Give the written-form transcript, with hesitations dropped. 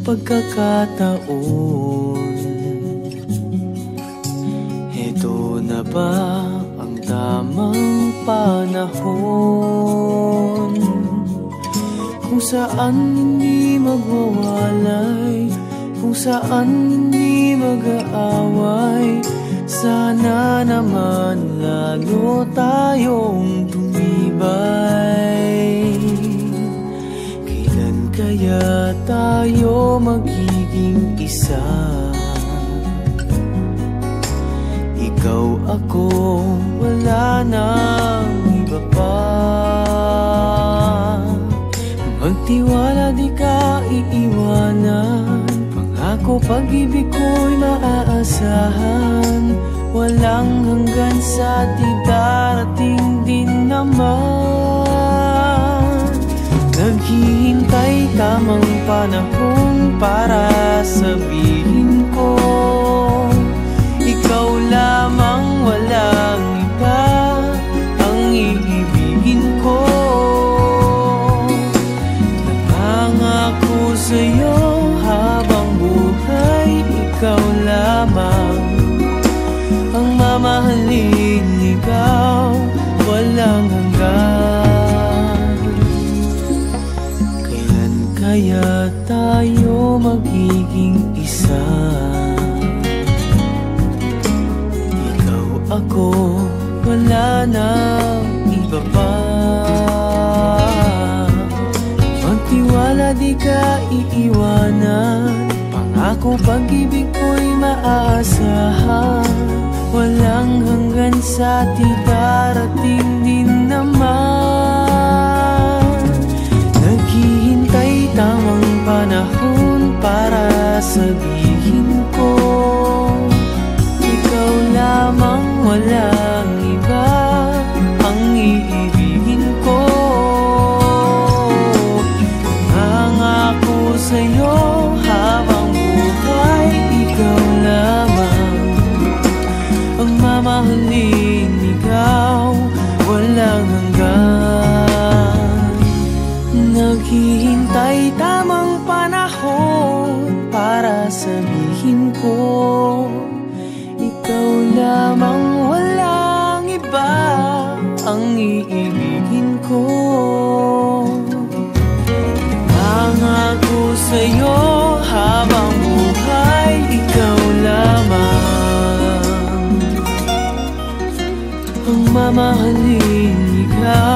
pagkakataon. Heto na ba ang tamang panahon kung saan hindi magwawalay, kung saan hindi mag-aaway? Sana naman lalo tayong tumibay. Kailan kaya tayo magiging isa? Ikaw, ako, wala nang iba pa. Magtiwala, di ka iiwanan. Pangako, pag-ibig ko'y maaasahan. Walang hanggan sa di darating din naman. Naghihintay tamang panahon para sabihin ko, ikaw lamang, walang iba ang iibigin ko. Nangangako sa'yo habang buhay, ikaw lamang ang mamahalin, ikaw walang hanggan. Kailan kaya tayo magiging isa? Ikaw, ako, wala nang iba pa. Magtiwala, di ka iiwanan. Pangako, pag-ibig ko'y maaasahan. Walang hanggan sa di darating din naman. Naghihintay tamang panahon para sabihin ko, ikaw lamang, walang iba ang iibigin ko. Nangako sa'yo habang buhay, ikaw lamang ang mamahalin, ikaw walang hanggan. Naghihintay tamang panahon para sabihin ko, ikaw lamang, walang iba ang iibigin ko. Nangako sa'yo habang buhay, ikaw lamang ang mamahalin, ikaw